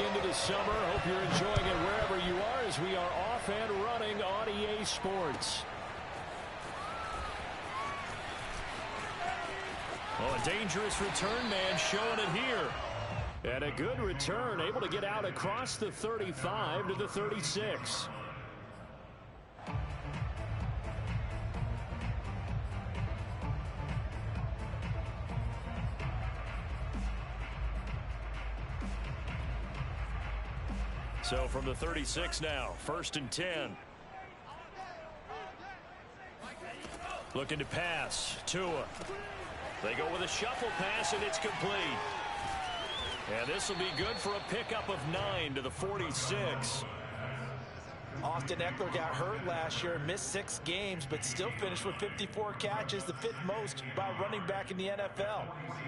into the summer. Hope you're enjoying it wherever you are as we are off and running on EA Sports. Oh, a dangerous return man showing it here. And a good return, able to get out across the 35 to the 36. So from the 36 now, 1st and 10. Looking to pass. Tua. They go with a shuffle pass, and it's complete. And this will be good for a pickup of 9 to the 46. Austin Eckler got hurt last year, missed 6 games, but still finished with 54 catches, the 5th most by running back in the NFL.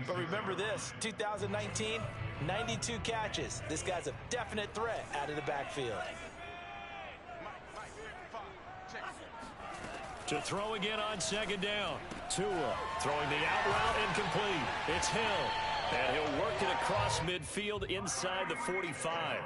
But remember this, 2019, 92 catches. This guy's a definite threat out of the backfield. To throw again on 2nd down. Tua throwing the out route incomplete. It's Hill. And he'll work it across midfield inside the 45.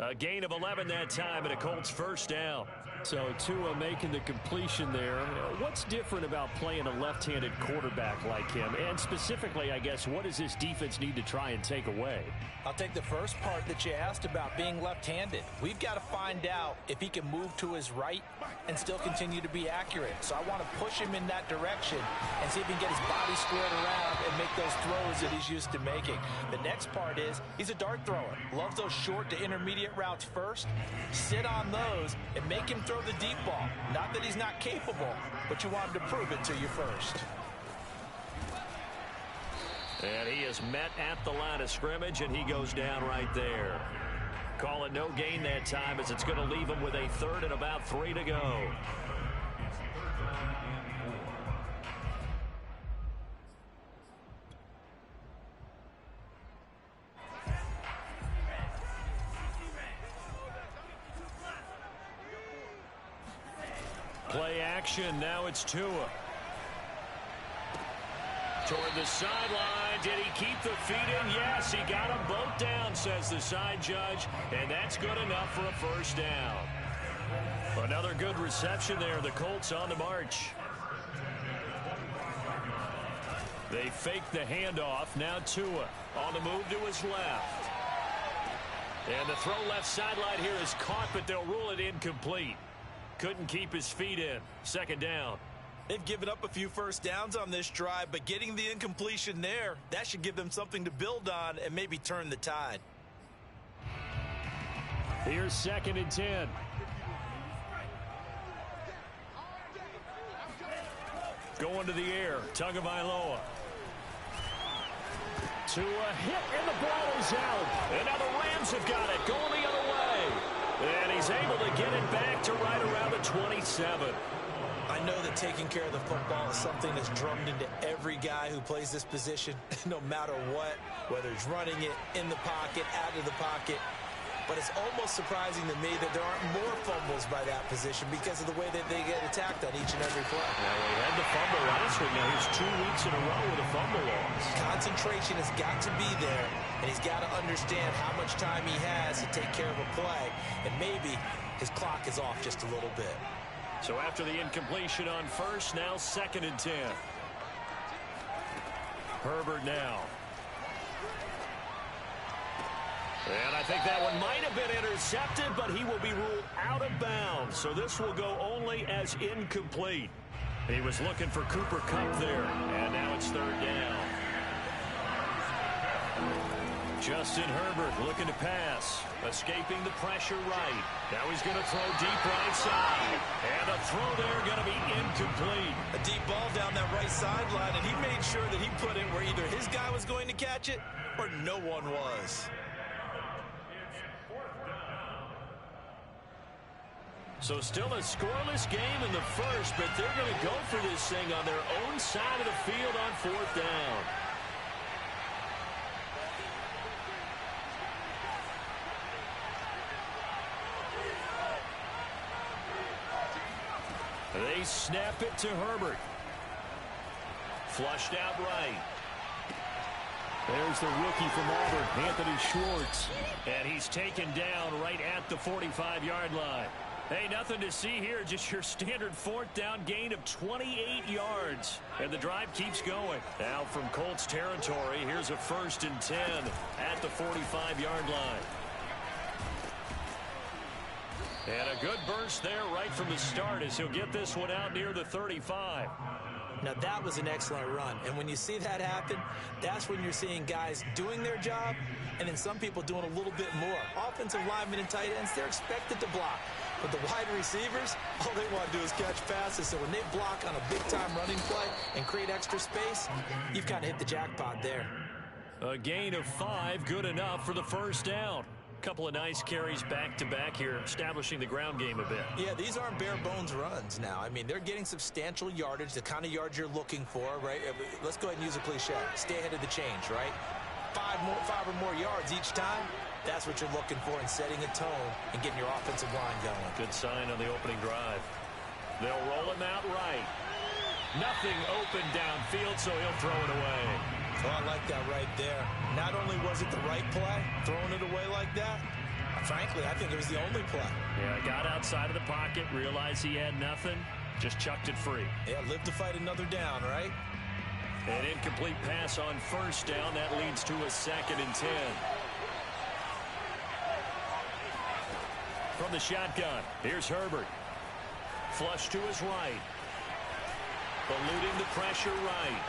A gain of 11 that time and a Colts 1st down. So Tua making the completion there. What's different about playing a left-handed quarterback like him? And specifically, I guess, what does this defense need to try and take away? I'll take the first part that you asked about being left-handed. We've got to find out if he can move to his right and still continue to be accurate. So I want to push him in that direction and see if he can get his body squared around and make those throws that he's used to making. The next part is he's a dart thrower. Loves those short to intermediate routes first. Sit on those and make him throw the deep ball. Not that he's not capable, but you want him to prove it to you first. And he is met at the line of scrimmage, and he goes down right there. Call it no gain that time as it's going to leave him with a 3rd and about 3 to go. Play action. Now it's Tua. Toward the sideline. Did he keep the feet in? Yes, he got them both down, says the side judge. And that's good enough for a 1st down. Another good reception there. The Colts on the march. They fake the handoff. Now Tua on the move to his left. And the throw left sideline here is caught, but they'll rule it incomplete. Couldn't keep his feet in. 2nd down. They've given up a few 1st downs on this drive, but getting the incompletion there, that should give them something to build on and maybe turn the tide. Here's 2nd and 10. Going to the air. Tagovailoa. Tua hit, and the ball is out. And now the Rams have got it. Going the other way. And he's able to get it back to right around the 27. I know that taking care of the football is something that's drummed into every guy who plays this position, no matter what, whether he's running it, in the pocket, out of the pocket. But it's almost surprising to me that there aren't more fumbles by that position because of the way that they get attacked on each and every play. Well, he had the fumble last week. Now he's 2 weeks in a row with a fumble loss. Concentration has got to be there, and he's got to understand how much time he has to take care of a play, and maybe his clock is off just a little bit. So after the incompletion on 1st, now 2nd and 10. Herbert now. And I think that one might have been intercepted, but he will be ruled out of bounds. So this will go only as incomplete. He was looking for Cooper Kupp there, and now it's 3rd down. Justin Herbert looking to pass, escaping the pressure right. Now he's going to throw deep right side. And a throw there going to be incomplete. A deep ball down that right sideline, and he made sure that he put it where either his guy was going to catch it or no one was. So still a scoreless game in the 1st, but they're going to go for this thing on their own side of the field on 4th down. They snap it to Herbert. Flushed out right. There's the rookie from Auburn, Anthony Schwartz. And he's taken down right at the 45-yard line. Hey, nothing to see here, just your standard fourth down gain of 28 yards. And the drive keeps going. Now from Colts territory, here's a 1st and 10 at the 45-yard line. And a good burst there right from the start as he'll get this one out near the 35. Now, that was an excellent run. And when you see that happen, that's when you're seeing guys doing their job and then some people doing a little bit more. Offensive linemen and tight ends, they're expected to block. But the wide receivers, all they want to do is catch passes. So when they block on a big-time running play and create extra space, you've kind of hit the jackpot there. A gain of 5, good enough for the 1st down. Couple of nice carries back-to-back here, establishing the ground game a bit. Yeah, these aren't bare-bones runs now. I mean, they're getting substantial yardage, the kind of yards you're looking for, right? Let's go ahead and use a cliche. Stay ahead of the change, right? 5 or more yards each time. That's what you're looking for in setting a tone and getting your offensive line going. Good sign on the opening drive. They'll roll him out right. Nothing open downfield, so he'll throw it away. Oh, I like that right there. Not only was it the right play, throwing it away like that, frankly, I think it was the only play. Yeah, got outside of the pocket, realized he had nothing, just chucked it free. Yeah, live to fight another down, right? An incomplete pass on 1st down. That leads to a 2nd and 10. From the shotgun, here's Herbert. Flush to his right. Eluding the pressure right.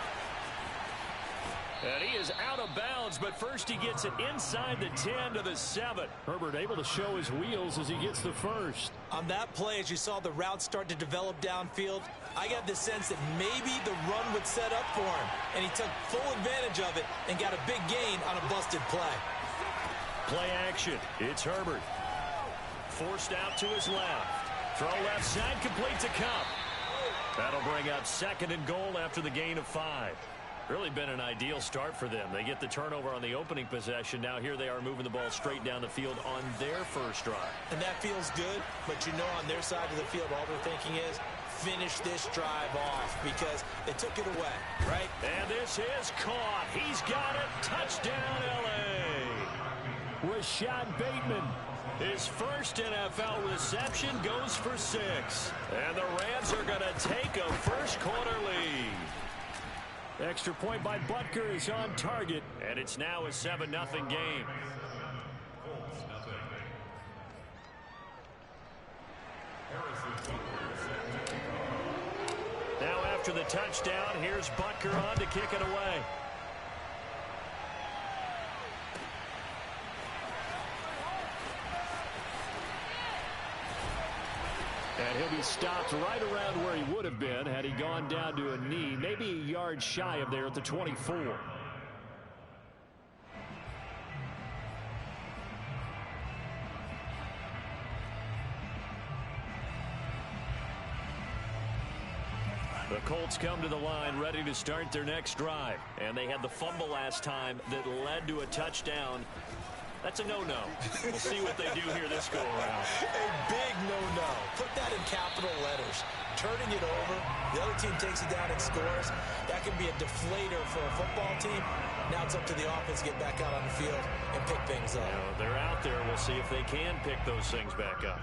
And he is out of bounds, but first he gets it inside the 10 to the 7. Herbert able to show his wheels as he gets the 1st. On that play, as you saw the route start to develop downfield, I got the sense that maybe the run would set up for him, and he took full advantage of it and got a big gain on a busted play. Play action. It's Herbert. Forced out to his left. Throw left side, complete to Kupp. That'll bring up 2nd and goal after the gain of 5. Really been an ideal start for them. They get the turnover on the opening possession. Now here they are moving the ball straight down the field on their first drive. And that feels good, but you know on their side of the field all they're thinking is finish this drive off because they took it away, right? And this is caught. He's got it. Touchdown, L.A. Rashad Bateman. His first NFL reception goes for 6. And the Rams are going to take a first-quarter lead. Extra point by Butker is on target, and it's now a 7-0 game. Now after the touchdown, here's Butker on to kick it away. And he'll be stopped right around where he would have been had he gone down to a knee, maybe a yard shy of there at the 24. The Colts come to the line ready to start their next drive. And they had the fumble last time that led to a touchdown. That's a no-no. We'll see what they do here this go-around. A big no-no. Put that in capital letters. Turning it over, the other team takes it down and scores. That can be a deflator for a football team. Now it's up to the offense to get back out on the field and pick things up. You know, they're out there. We'll see if they can pick those things back up.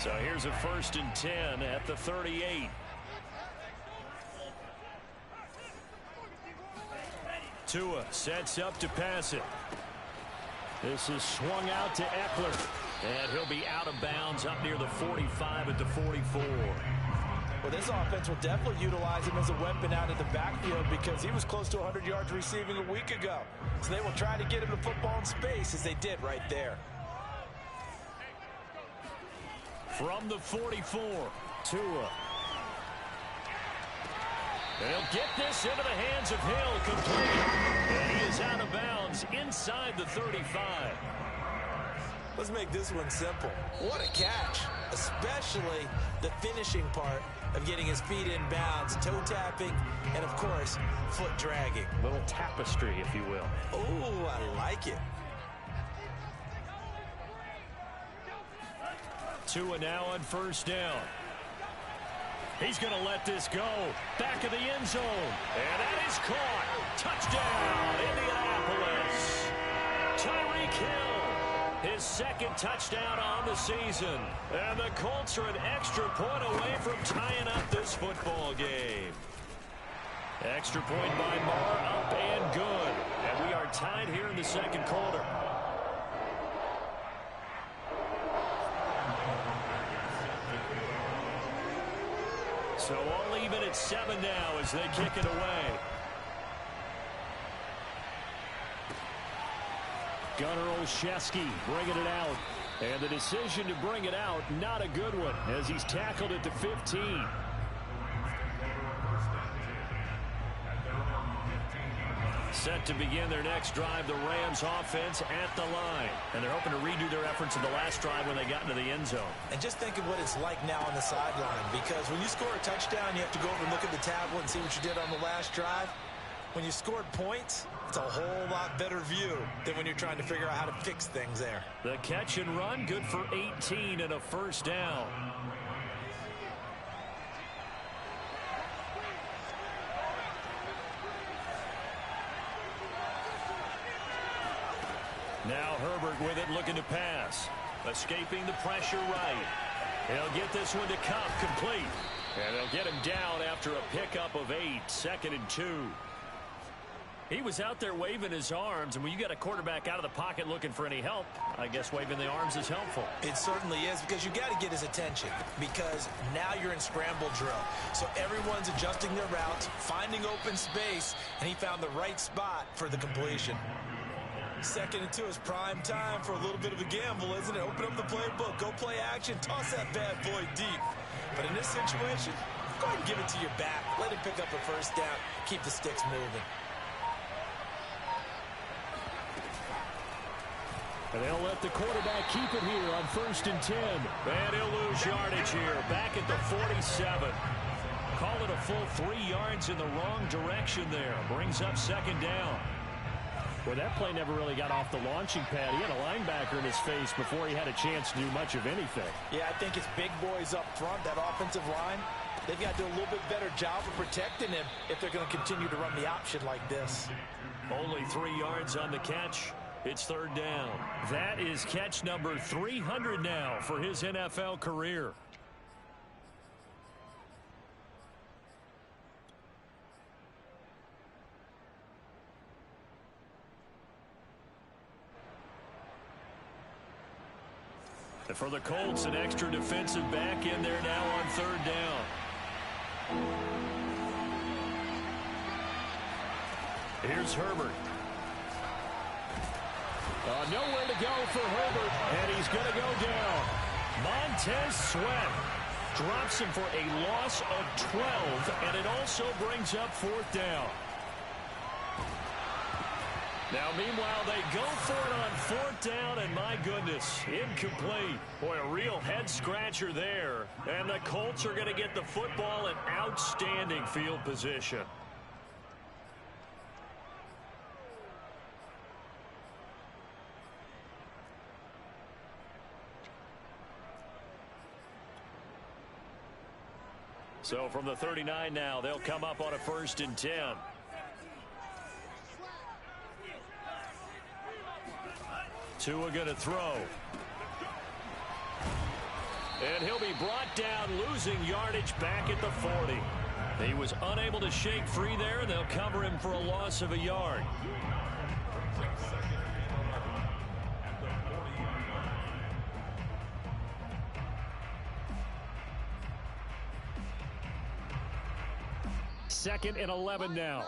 So here's a 1st and 10 at the 38. Tua sets up to pass it. This is swung out to Eckler. And he'll be out of bounds up near the 45 at the 44. Well, this offense will definitely utilize him as a weapon out of the backfield because he was close to 100 yards receiving a week ago. So they will try to get him the football in space as they did right there. From the 44, Tua. And he'll get this into the hands of Hill, complete. And he is out of bounds inside the 35. Let's make this one simple. What a catch, especially the finishing part of getting his feet in bounds, toe tapping, and of course, foot dragging. Little tapestry, if you will. Oh, I like it. Tua now on 1st down. He's going to let this go. Back of the end zone. And that is caught. Touchdown, Indianapolis. Tyreek Hill, his second touchdown on the season. And the Colts are an extra point away from tying up this football game. Extra point by Marr, up and good. And we are tied here in the second quarter. So all even at 7 now as they kick it away. Gunnar Olszewski bringing it out. And the decision to bring it out, not a good one, as he's tackled at the 15. Set to begin their next drive, the Rams offense at the line. And they're hoping to redo their efforts in the last drive when they got into the end zone. And just think of what it's like now on the sideline, because when you score a touchdown, you have to go over and look at the tablet and see what you did on the last drive. When you scored points, it's a whole lot better view than when you're trying to figure out how to fix things there. The catch and run, good for 18 and a first down. Now Herbert with it, looking to pass. Escaping the pressure right. He'll get this one to Kupp, complete. And they'll get him down after a pickup of 8, 2nd and 2. He was out there waving his arms, and when you got a quarterback out of the pocket looking for any help, I guess waving the arms is helpful. It certainly is, because you got to get his attention, because now you're in scramble drill. So everyone's adjusting their routes, finding open space, and he found the right spot for the completion. 2nd and 2 is prime time for a little bit of a gamble, isn't it? Open up the playbook, go play action, toss that bad boy deep. But in this situation, go ahead and give it to your back. Let him pick up a first down, keep the sticks moving. And they'll let the quarterback keep it here on 1st and 10. And he'll lose yardage here, back at the 47. Call it a full 3 yards in the wrong direction there. Brings up 2nd down. Well, that play never really got off the launching pad. He had a linebacker in his face before he had a chance to do much of anything. Yeah, I think it's big boys up front, that offensive line. They've got to do a little bit better job of protecting him if they're going to continue to run the option like this. Only 3 yards on the catch. It's 3rd down. That is catch number 300 now for his NFL career. And for the Colts, an extra defensive back in there now on 3rd down. Here's Herbert. Nowhere to go for Herbert, and he's going to go down. Montez Sweat drops him for a loss of 12, and it also brings up 4th down. Now, meanwhile, they go for it on 4th down, and my goodness, incomplete. Boy, a real head-scratcher there. And the Colts are going to get the football in outstanding field position. So from the 39 now, they'll come up on a 1st and 10. Tua going to throw. And he'll be brought down, losing yardage back at the 40. He was unable to shake free there, and they'll cover him for a loss of a yard. Second and 11 now.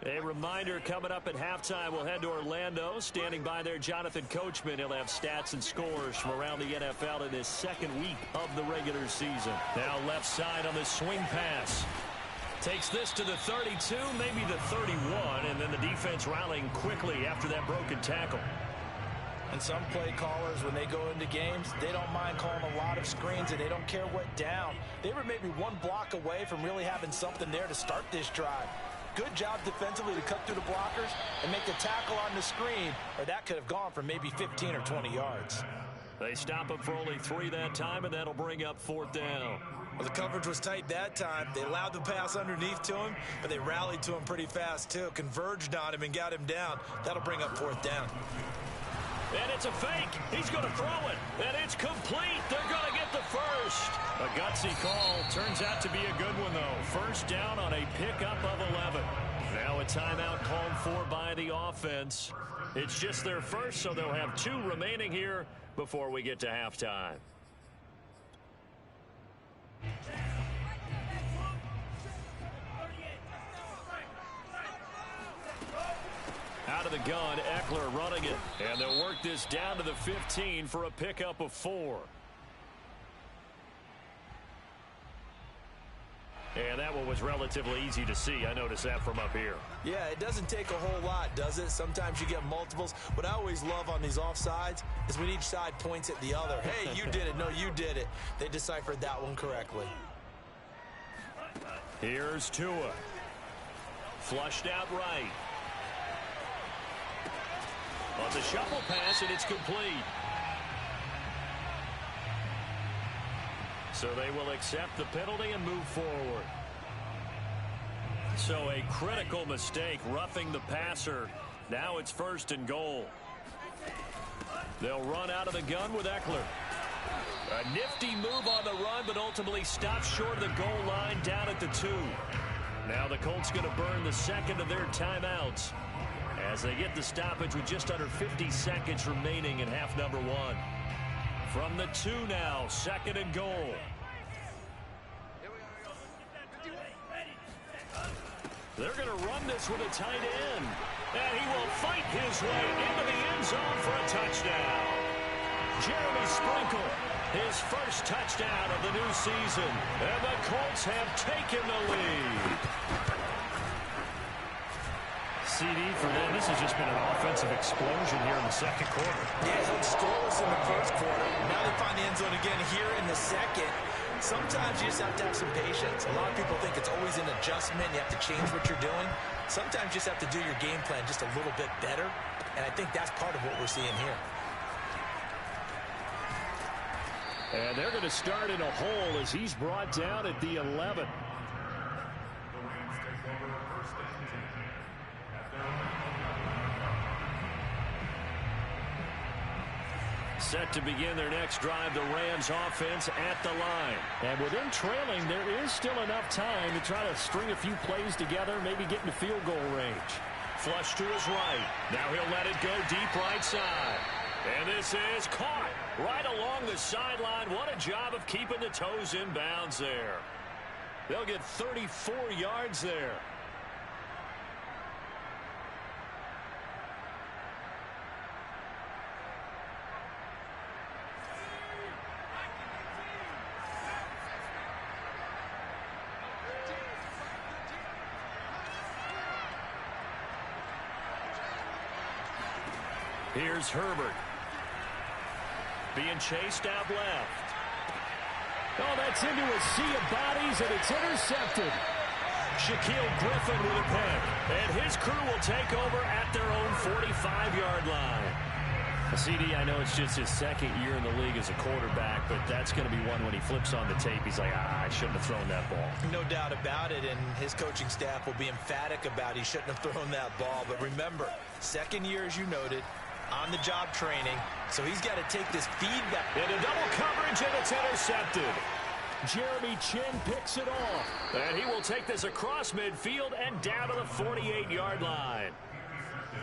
A reminder, coming up at halftime, we'll head to Orlando. Standing by there, Jonathan Coachman. He'll have stats and scores from around the NFL in his 2nd week of the regular season. Now left side on the swing pass. Takes this to the 32, maybe the 31, and then the defense rallying quickly after that broken tackle. And some play callers, when they go into games, they don't mind calling a lot of screens, and they don't care what down. They were maybe one block away from really having something there to start this drive. Good job defensively to cut through the blockers and make the tackle on the screen, or that could have gone for maybe 15 or 20 yards. They stop him for only 3 that time, and that'll bring up 4th down. Well, the coverage was tight that time. They allowed the pass underneath to him, but they rallied to him pretty fast, too. Converged on him and got him down. That'll bring up 4th down. And it's a fake. He's going to throw it. And it's complete. They're going to get the first. A gutsy call. Turns out to be a good one, though. First down on a pickup of 11. Now a timeout called for by the offense. It's just their first, so they'll have 2 remaining here before we get to halftime. Out of the gun, Eckler running it. And they'll work this down to the 15 for a pickup of 4. And that one was relatively easy to see. I noticed that from up here. Yeah, it doesn't take a whole lot, does it? Sometimes you get multiples. What I always love on these offsides is when each side points at the other. Hey, you did it. No, you did it. They deciphered that one correctly. Here's Tua. Flushed out right. On the shuffle pass, and it's complete. So they will accept the penalty and move forward. So a critical mistake, roughing the passer. Now it's 1st and goal. They'll run out of the gun with Eckler. A nifty move on the run, but ultimately stops short of the goal line down at the 2. Now the Colts going to burn the second of their timeouts as they get the stoppage with just under 50 seconds remaining in half number 1. From the 2 now, 2nd and goal. They're going to run this with a tight end. And he will fight his way into the end zone for a touchdown. Jeremy Sprinkle, his first touchdown of the new season. And the Colts have taken the lead. CD for them. This has just been an offensive explosion here in the 2nd quarter. Yeah, it was scoreless in the 1st quarter. Now they find the end zone again here in the 2nd. Sometimes you just have to have some patience. A lot of people think it's always an adjustment. You have to change what you're doing. Sometimes you just have to do your game plan just a little bit better. And I think that's part of what we're seeing here. And they're going to start in a hole as he's brought down at the 11. Set to begin their next drive, the Rams offense at the line. And with them trailing, there is still enough time to try to string a few plays together, maybe get into field goal range. Flush to his right. Now he'll let it go deep right side. And this is caught right along the sideline. What a job of keeping the toes in bounds there. They'll get 34 yards there. Here's Herbert. Being chased out left. Oh, that's into a sea of bodies, and it's intercepted. Shaquille Griffin with a pick. And his crew will take over at their own 45-yard line. CD, I know it's just his 2nd year in the league as a quarterback, but that's going to be one when he flips on the tape. He's like, I shouldn't have thrown that ball. No doubt about it, and his coaching staff will be emphatic about he shouldn't have thrown that ball. But remember, 2nd year, as you noted, on-the-job training, so he's got to take this feedback. Into double coverage, and it's intercepted. Jeremy Chin picks it off. And he will take this across midfield and down to the 48-yard line.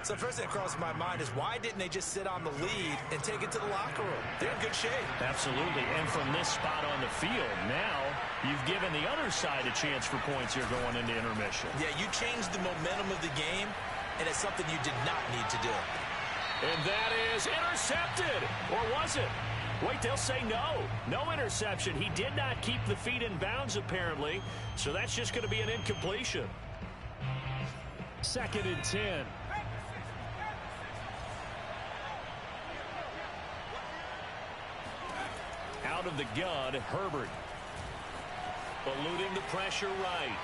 So first thing that crosses my mind is why didn't they just sit on the lead and take it to the locker room? They're in good shape. Absolutely. And from this spot on the field, now you've given the other side a chance for points here going into intermission. Yeah, you changed the momentum of the game, and it's something you did not need to do. And that is intercepted. Or was it? Wait, they'll say no. No interception. He did not keep the feet in bounds, apparently. So that's just going to be an incompletion. 2nd and 10. Out of the gun, Herbert. Eluding the pressure right.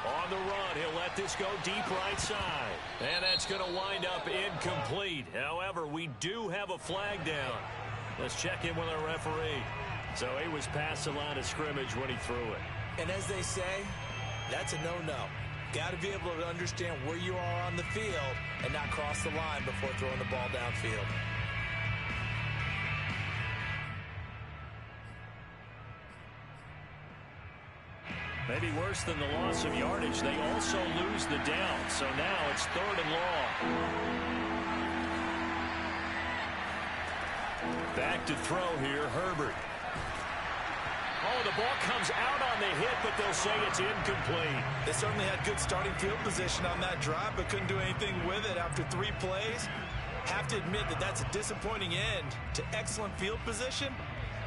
On the run, he'll let this go deep right side. And that's going to wind up incomplete. However, we do have a flag down. Let's check in with our referee. So he was past the line of scrimmage when he threw it. And as they say, that's a no-no. Got to be able to understand where you are on the field and not cross the line before throwing the ball downfield. Maybe worse than the loss of yardage, they also lose the down. So now it's 3rd and long. Back to throw here, Herbert. Oh, the ball comes out on the hit, but they'll say it's incomplete. They certainly had good starting field position on that drive, but couldn't do anything with it after 3 plays. Have to admit that that's a disappointing end to excellent field position.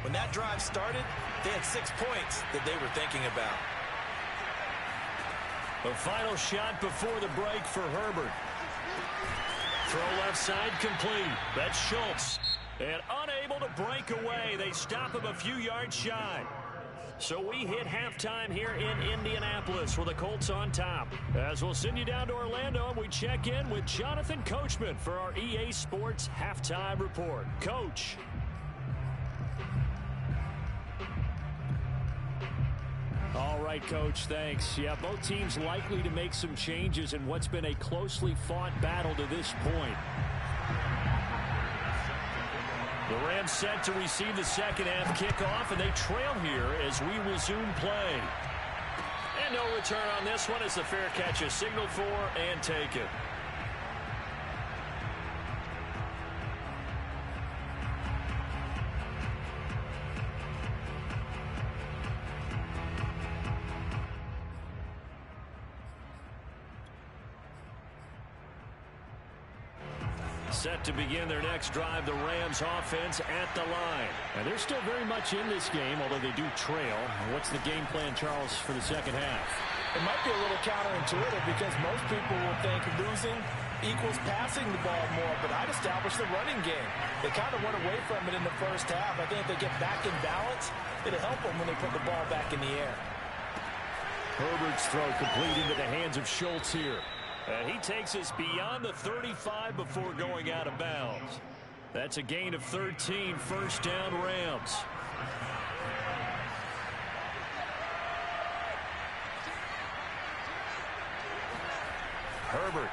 When that drive started, they had 6 points that they were thinking about. The final shot before the break for Herbert. Throw left side complete. That's Schultz. And unable to break away. They stop him a few yards shy. So we hit halftime here in Indianapolis with the Colts on top. As we'll send you down to Orlando, and we check in with Jonathan Coachman for our EA Sports Halftime Report. Coach. All right, Coach, thanks. Yeah, both teams likely to make some changes in what's been a closely fought battle to this point. The Rams set to receive the second half kickoff, and they trail here as we resume play. And no return on this one as the fair catch is signaled for and taken. Set to begin their next drive, the Rams offense at the line. And they're still very much in this game, although they do trail. What's the game plan, Charles, for the second half? It might be a little counterintuitive because most people will think losing equals passing the ball more, but I'd establish the running game. They kind of went away from it in the first half. I think if they get back in balance, it'll help them when they put the ball back in the air. Herbert's throw complete into the hands of Schultz here. And he takes us beyond the 35 before going out of bounds. That's a gain of 13, first down Rams. Herbert.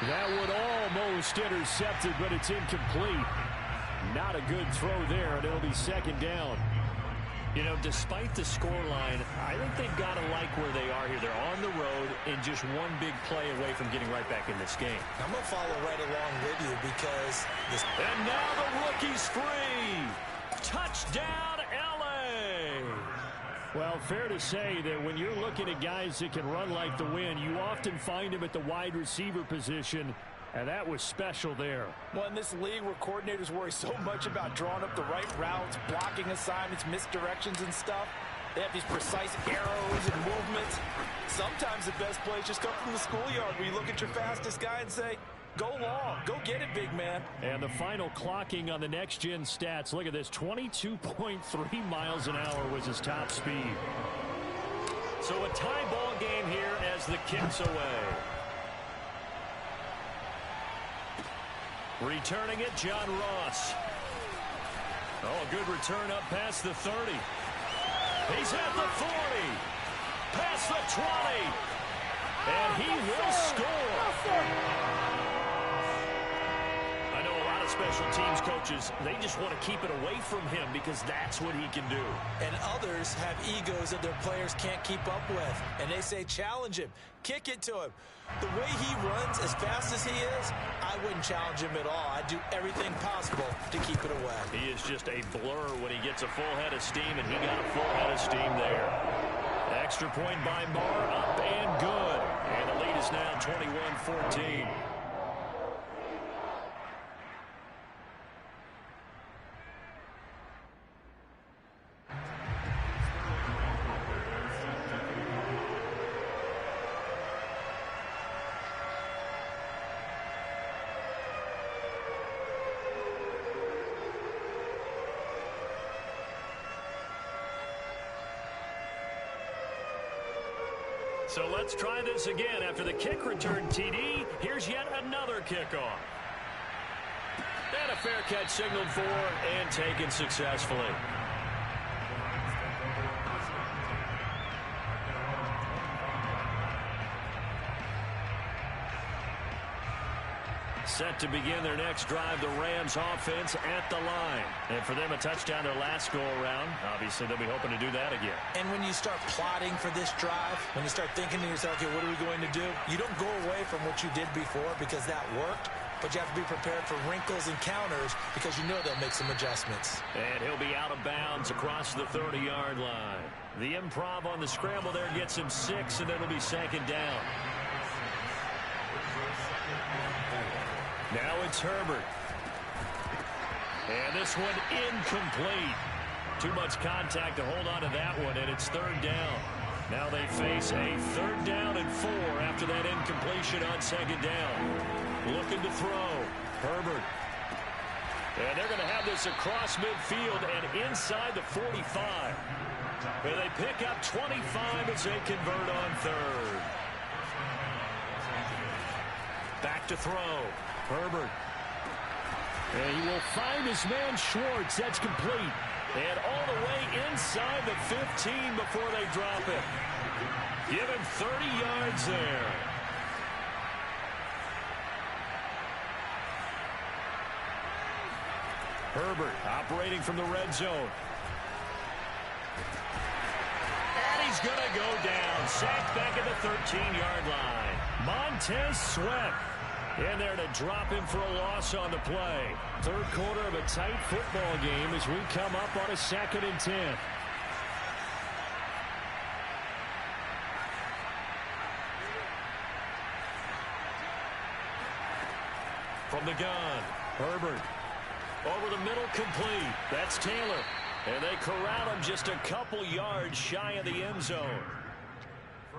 That would almost intercept it, but it's incomplete. Not a good throw there, and it'll be second down. You know, despite the scoreline, I think they've got to like where they are here. They're on the road and just one big play away from getting right back in this game. I'm going to follow right along with you because this... And now the rookie's free. Touchdown, L.A. Well, fair to say that when you're looking at guys that can run like the wind, you often find them at the wide receiver position. And that was special there. Well, in this league where coordinators worry so much about drawing up the right routes, blocking assignments, misdirections and stuff, they have these precise arrows and movements. Sometimes the best plays just come from the schoolyard where you look at your fastest guy and say, go long, go get it, big man. And the final clocking on the next-gen stats, look at this, 22.3 miles an hour was his top speed. So a tie ball game here as the kick's away. Returning it, John Ross. Oh, a good return up past the 30. He's at the 40. Past the 20. And he will score. I know a lot of special teams coaches, they just want to keep it away from him because that's what he can do. And others have egos that their players can't keep up with. And they say, challenge him. Kick it to him. The way he runs, as fast as he is, I wouldn't challenge him at all. I'd do everything possible to keep it away. He is just a blur when he gets a full head of steam, and he got a full head of steam there. Extra point by Marr, up and good. And the lead is now 21-14. So let's try this again. After the kick return TD, here's yet another kickoff. And a fair catch signaled for and taken successfully. Set to begin their next drive, the Rams offense at the line. And for them, a touchdown their last go-around. Obviously, they'll be hoping to do that again. And when you start plotting for this drive, when you start thinking to yourself, okay, what are we going to do? You don't go away from what you did before because that worked, but you have to be prepared for wrinkles and counters because you know they'll make some adjustments. And he'll be out of bounds across the 30-yard line. The improv on the scramble there gets him 6, and it'll be second down. Now it's Herbert. And this one incomplete. Too much contact to hold on to that one, and it's third down. Now they face a third down and 4 after that incompletion on second down. Looking to throw. Herbert. And they're going to have this across midfield and inside the 45. And they pick up 25 as they convert on third. Back to throw. Herbert. And he will find his man Schwartz. That's complete. And all the way inside the 15 before they drop it. Give him 30 yards there. Herbert operating from the red zone. And he's going to go down. Sacked back at the 13-yard line. Montez Sweat in there to drop him for a loss on the play. Third quarter of a tight football game as we come up on a 2nd and 10. From the gun, Herbert. Over the middle, complete. That's Taylor. And they corral him just a couple yards shy of the end zone.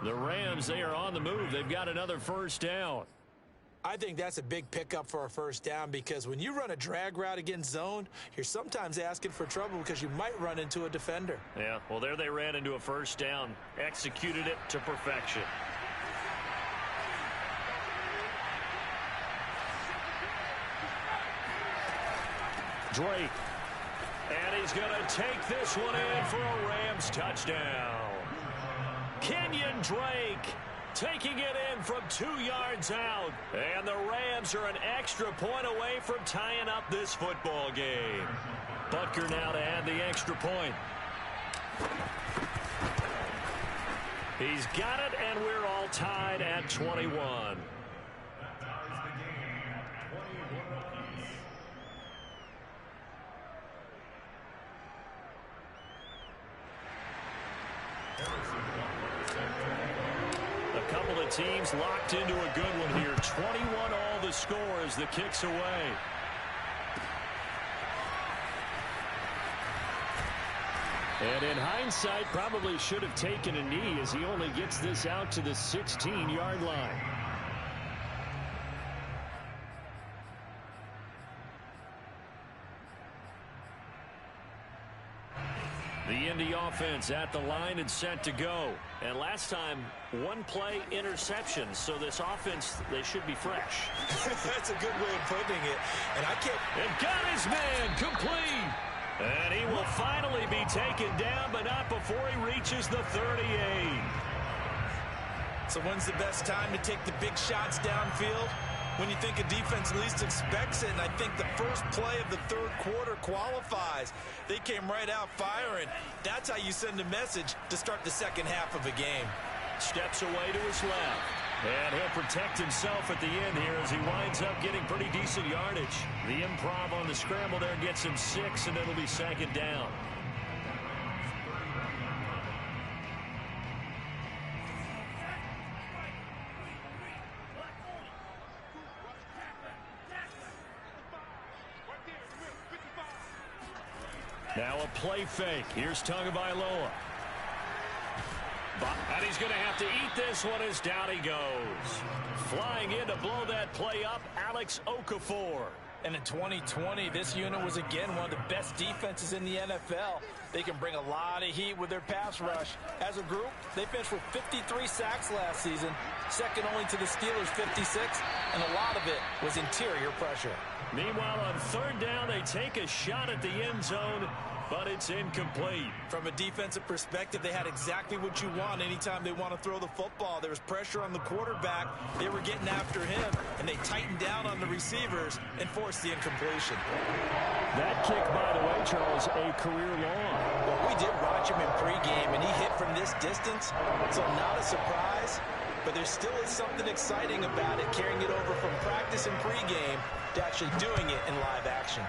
The Rams, they are on the move. They've got another first down. I think that's a big pickup for a first down because when you run a drag route against zone, you're sometimes asking for trouble because you might run into a defender. Yeah, well, there they ran into a first down. Executed it to perfection. Drake. And he's going to take this one in for a Rams touchdown. Kenyon Drake taking it in from 2 yards out. And the Rams are an extra point away from tying up this football game. Butker now to add the extra point. He's got it, and we're all tied at 21. A couple of teams locked into a good one here. 21 all the score as the kick's away. And in hindsight, probably should have taken a knee as he only gets this out to the 16-yard line. The Indy offense at the line and set to go. And last time, one play interception. So this offense, they should be fresh. That's a good way of putting it. And I can't... And got his man complete. And he will finally be taken down, but not before he reaches the 38. So when's the best time to take the big shots downfield? When you think a defense least expects it, and I think the first play of the third quarter qualifies. They came right out firing. That's how you send a message to start the second half of a game. Steps away to his left. And he'll protect himself at the end here as he winds up getting pretty decent yardage. The improv on the scramble there gets him 6, and it'll be second down. Now a play fake. Here's Tagovailoa. And he's going to have to eat this one as down he goes. Flying in to blow that play up, Alex Okafor. And in 2020, this unit was again one of the best defenses in the NFL. They can bring a lot of heat with their pass rush. As a group, they finished with 53 sacks last season, second only to the Steelers' 56, and a lot of it was interior pressure. Meanwhile, on third down, they take a shot at the end zone, but it's incomplete. From a defensive perspective, they had exactly what you want anytime they want to throw the football. There was pressure on the quarterback. They were getting after him, and they tightened down on the receivers and forced the incompletion. That kick, by the way, Charles, a career long. Well, we did watch him in pregame, and he hit from this distance, so not a surprise. But there still is something exciting about it, carrying it over from practice and pregame to actually doing it in live action.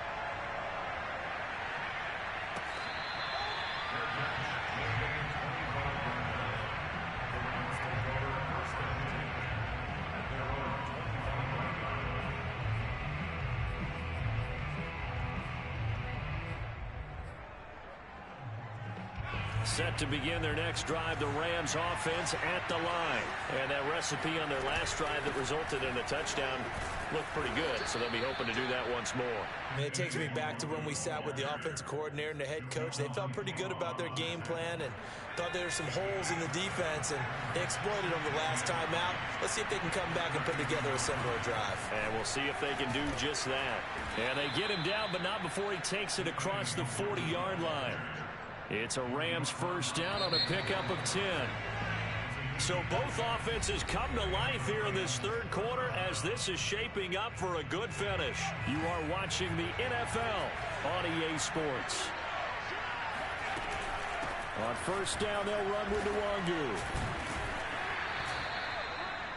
Set to begin their next drive, the Rams offense at the line. And that recipe on their last drive that resulted in a touchdown looked pretty good, so they'll be hoping to do that once more. And it takes me back to when we sat with the offensive coordinator and the head coach. They felt pretty good about their game plan and thought there were some holes in the defense, and they exploited them the last time out. Let's see if they can come back and put together a similar drive. And we'll see if they can do just that. And they get him down, but not before he takes it across the 40-yard line. It's a Rams first down on a pickup of 10. So both offenses come to life here in this third quarter as this is shaping up for a good finish. You are watching the NFL on EA Sports. On first down, they'll run with Nwangu.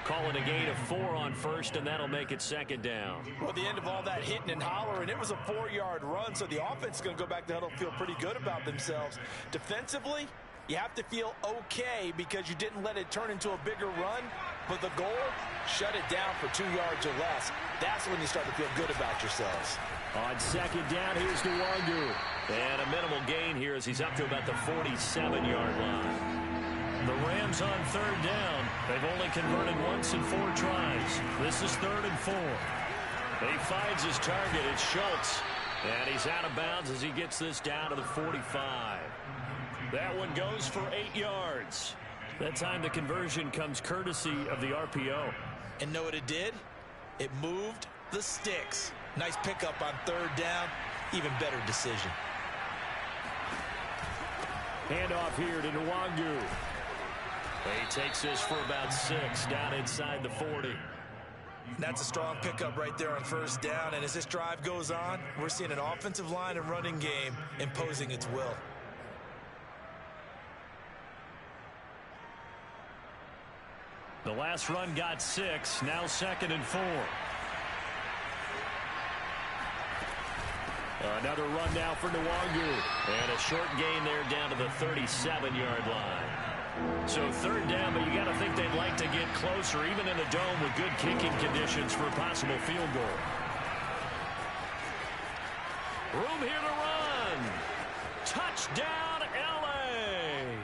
Calling a gain of 4 on first, and that'll make it second down. Well, at the end of all that hitting and hollering, it was a 4-yard run, so the offense is going to go back to huddle, feel pretty good about themselves. Defensively, you have to feel okay because you didn't let it turn into a bigger run, but the goal, shut it down for 2 yards or less. That's when you start to feel good about yourselves. On second down, here's Nwangu. And a minimal gain here as he's up to about the 47-yard line. The Rams on third down. They've only converted once in 4 tries. This is 3rd and 4. He finds his target. It's Schultz. And he's out of bounds as he gets this down to the 45. That one goes for 8 yards. That time the conversion comes courtesy of the RPO. And know what it did? It moved the sticks. Nice pickup on third down. Even better decision. Handoff here to Nwangu. He takes this for about 6 down inside the 40. That's a strong pickup right there on first down. And as this drive goes on, we're seeing an offensive line and running game imposing its will. The last run got 6. Now 2nd and 4. Another run now for Nwangu. And a short gain there down to the 37-yard line. So 3rd down, but you got to think they'd like to get closer, even in a dome with good kicking conditions for a possible field goal. Room here to run. Touchdown, L.A.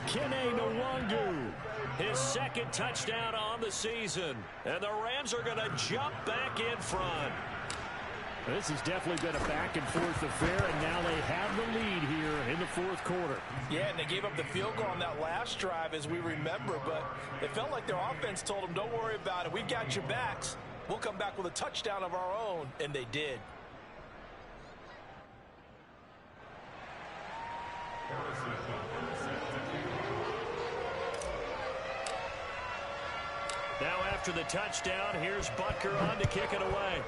Kene Nwangu. His 2nd touchdown on the season. And the Rams are going to jump back in front. This has definitely been a back-and-forth affair, and now they have the lead here in the 4th quarter. Yeah, and they gave up the field goal on that last drive, as we remember, but it felt like their offense told them, don't worry about it. We've got your backs. We'll come back with a touchdown of our own, and they did. Now after the touchdown, here's Butker on to kick it away.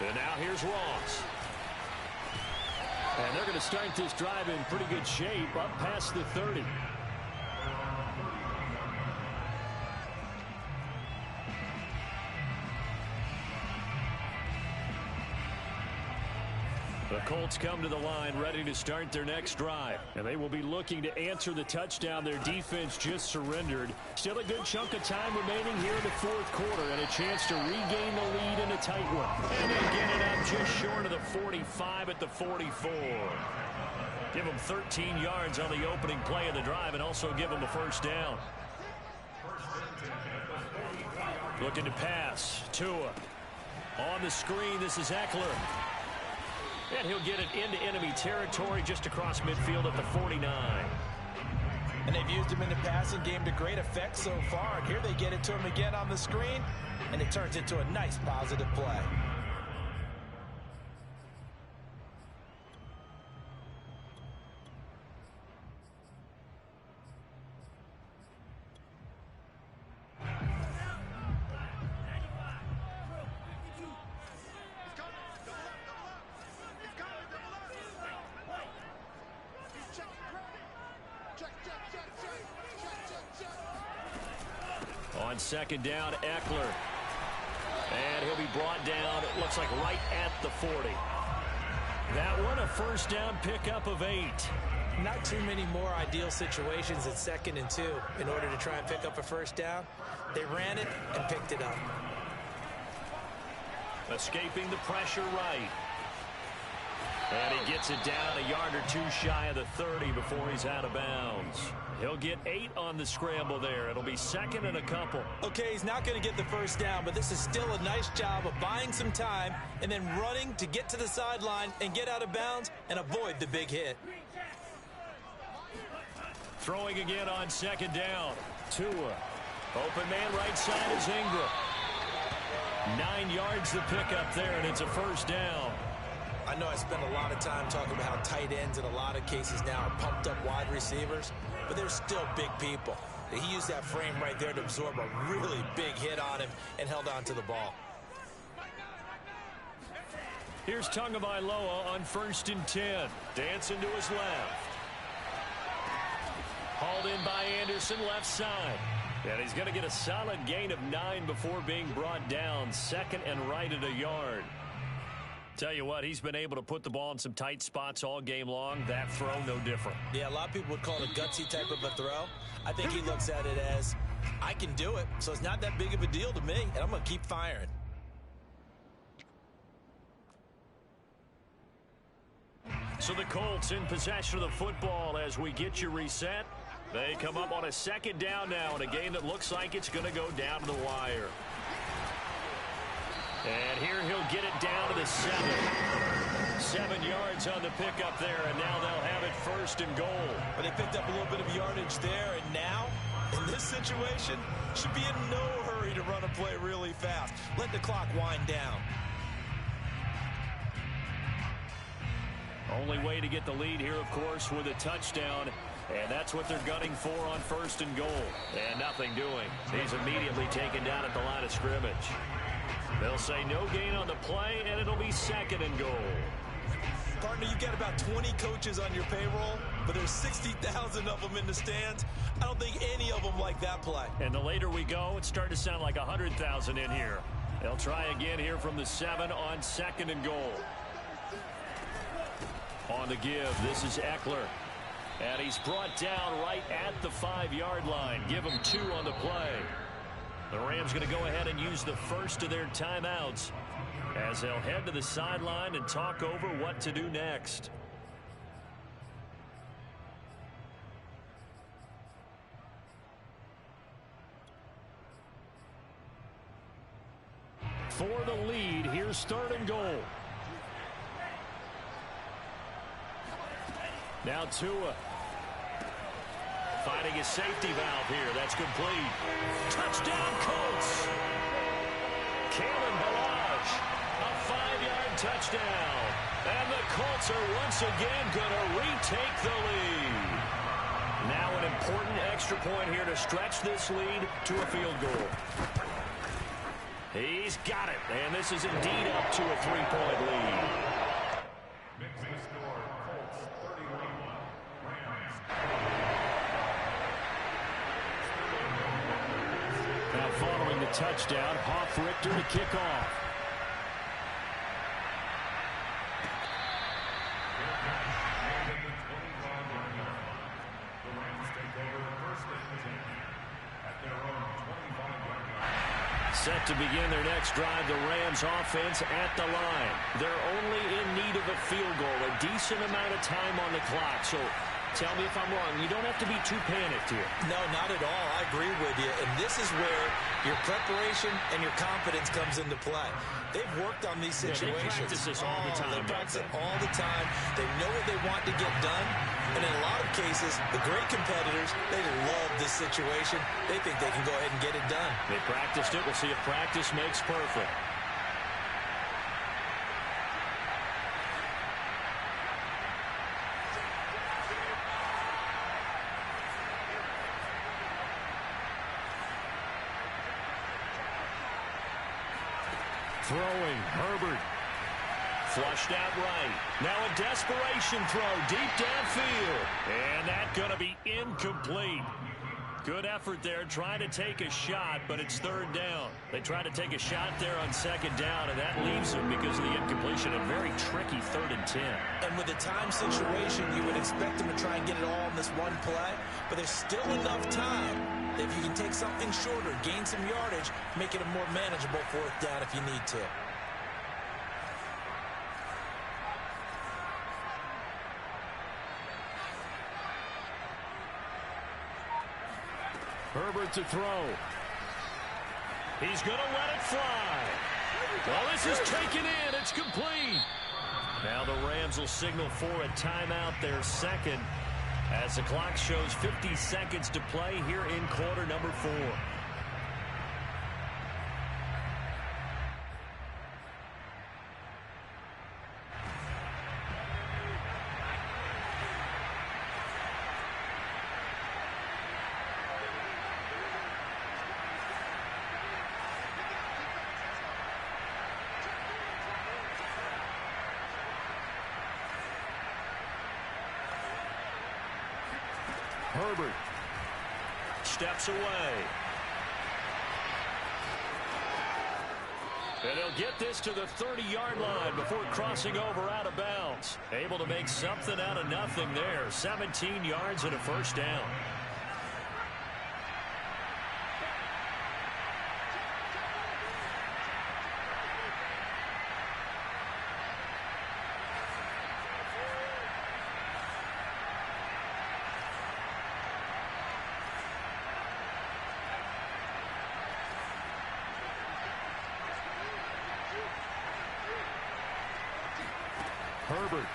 And now here's Ross. And they're going to start this drive in pretty good shape up past the 30. The Colts come to the line ready to start their next drive. And they will be looking to answer the touchdown their defense just surrendered. Still a good chunk of time remaining here in the 4th quarter and a chance to regain the lead in a tight one. And they get it up just short of the 45 at the 44. Give them 13 yards on the opening play of the drive and also give them the first down. Looking to pass. Tua. On the screen, this is Eckler. And he'll get it into enemy territory just across midfield at the 49. And they've used him in the passing game to great effect so far. And here they get it to him again on the screen. And it turns into a nice positive play. On second down, Eckler. And he'll be brought down, it looks like right at the 40. That one, a first down pickup of 8. Not too many more ideal situations at 2nd and 2 in order to try and pick up a first down. They ran it and picked it up. Escaping the pressure right. And he gets it down a yard or two shy of the 30 before he's out of bounds. He'll get 8 on the scramble there. It'll be 2nd and a couple. Okay, he's not going to get the first down, but this is still a nice job of buying some time and then running to get to the sideline and get out of bounds and avoid the big hit. Throwing again on second down. Tua. Open man right side is Ingram. 9 yards the pickup there, and it's a first down. I know I spend a lot of time talking about how tight ends in a lot of cases now are pumped up wide receivers, but they're still big people. He used that frame right there to absorb a really big hit on him and held on to the ball. Here's Tagovailoa on 1st and 10. Dancing to his left. Hauled in by Anderson, left side. And he's going to get a solid gain of 9 before being brought down. 2nd and right at a yard. Tell you what, he's been able to put the ball in some tight spots all game long. That throw, no different. Yeah, a lot of people would call it a gutsy type of a throw. I think he looks at it as, I can do it, so it's not that big of a deal to me, and I'm going to keep firing. So the Colts in possession of the football as we get you reset. They come up on a 2nd down now in a game that looks like it's going to go down to the wire. And here he'll get it down to the 7. 7 yards on the pickup there, and now they'll have it 1st and goal. But they picked up a little bit of yardage there, and now, in this situation, should be in no hurry to run a play really fast. Let the clock wind down. Only way to get the lead here, of course, with a touchdown. And that's what they're gunning for on 1st and goal. And nothing doing. He's immediately taken down at the line of scrimmage. They'll say no gain on the play, and it'll be 2nd and goal. Partner, you've got about 20 coaches on your payroll, but there's 60,000 of them in the stands. I don't think any of them like that play. And the later we go, it's starting to sound like 100,000 in here. They'll try again here from the 7 on 2nd and goal. On the give, this is Eckler. And he's brought down right at the 5-yard line. Give him 2 on the play. The Rams going to go ahead and use the first of their timeouts as they'll head to the sideline and talk over what to do next. For the lead, here's 3rd and goal. Now Tua. Finding his safety valve here. That's complete. Touchdown, Colts. Kalen Ballage. A 5-yard touchdown. And the Colts are once again going to retake the lead. Now an important extra point here to stretch this lead to a field goal. He's got it. And this is indeed up to a 3-point lead. Now following the touchdown, Hofrichter to kick off. Set to begin their next drive, the Rams offense at the line. They're only in need of a field goal, a decent amount of time on the clock. So Tell me if I'm wrong. You don't have to be too panicked here. No, not at all. I agree with you. And this is where your preparation and your confidence comes into play. They've worked on these situations. They practice this all the time. They practice it all the time. They know what they want to get done. And in a lot of cases, the great competitors, they love this situation. They think they can go ahead and get it done. They practiced it. We'll see if practice makes perfect. Throwing, Herbert. Flushed out right. Now a desperation throw deep downfield. And that's going to be incomplete. Good effort there trying to take a shot, but it's third down. They try to take a shot there on second down, and that leaves them because of the incompletion. A very tricky 3rd and 10. And with a time situation, you would expect them to try and get it all in this one play, but there's still enough time. If you can take something shorter, gain some yardage, make it a more manageable 4th down if you need to. Herbert to throw. He's going to let it fly. Well, this is taken in. It's complete. Now the Rams will signal for a timeout, their second, as the clock shows 50 seconds to play here in quarter number 4. Herbert steps away. And he'll get this to the 30-yard line before crossing over out of bounds. Able to make something out of nothing there. 17 yards and a first down. Herbert.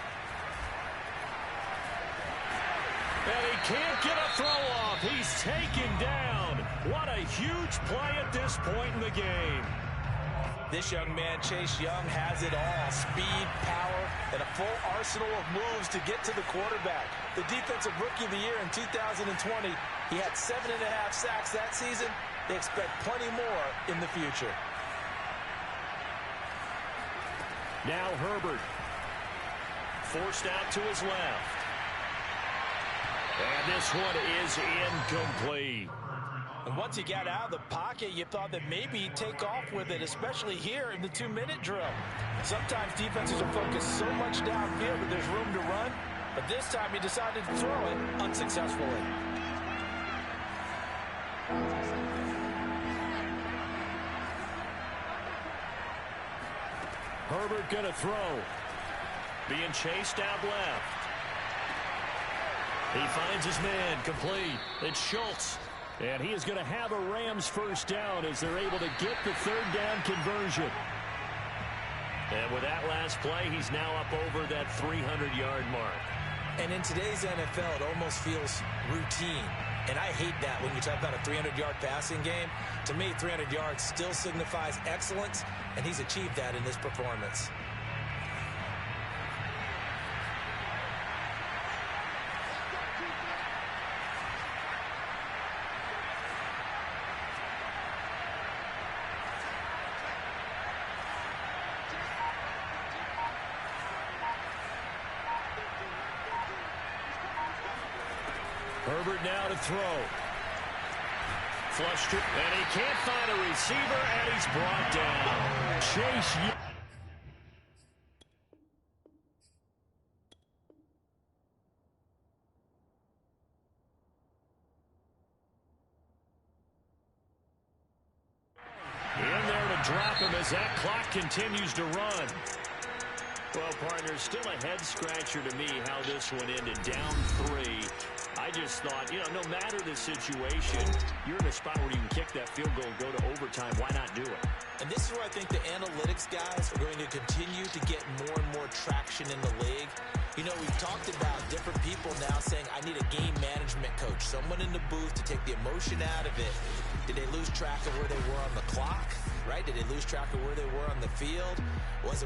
And he can't get a throw off. He's taken down. What a huge play at this point in the game. This young man, Chase Young, has it all. Speed, power, and a full arsenal of moves to get to the quarterback. The defensive rookie of the year in 2020, he had 7.5 sacks that season. They expect plenty more in the future. Now Herbert. Forced out to his left. And this one is incomplete. And once he got out of the pocket, you thought that maybe he'd take off with it, especially here in the 2-minute drill. Sometimes defenses are focused so much downfield that there's room to run, but this time he decided to throw it unsuccessfully. Herbert gonna throw. Being chased out left. He finds his man, complete. It's Schultz. And he is going to have a Rams first down as they're able to get the 3rd down conversion. And with that last play, he's now up over that 300-yard mark. And in today's NFL, it almost feels routine. And I hate that when you talk about a 300-yard passing game. To me, 300 yards still signifies excellence, and he's achieved that in this performance. Herbert now to throw. Flushed it, and he can't find a receiver, and he's brought down. Chase Young. In there to drop him as that clock continues to run. Well, partner, still a head-scratcher to me how this one ended. Down 3. I just thought, no matter the situation, you're in a spot where you can kick that field goal and go to overtime. Why not do it? And this is where I think the analytics guys are going to continue to get more and more traction in the league. We've talked about different people now saying, I need a game management coach, someone in the booth to take the emotion out of it. Did they lose track of where they were on the clock, right? Did they lose track of where they were on the field? Was it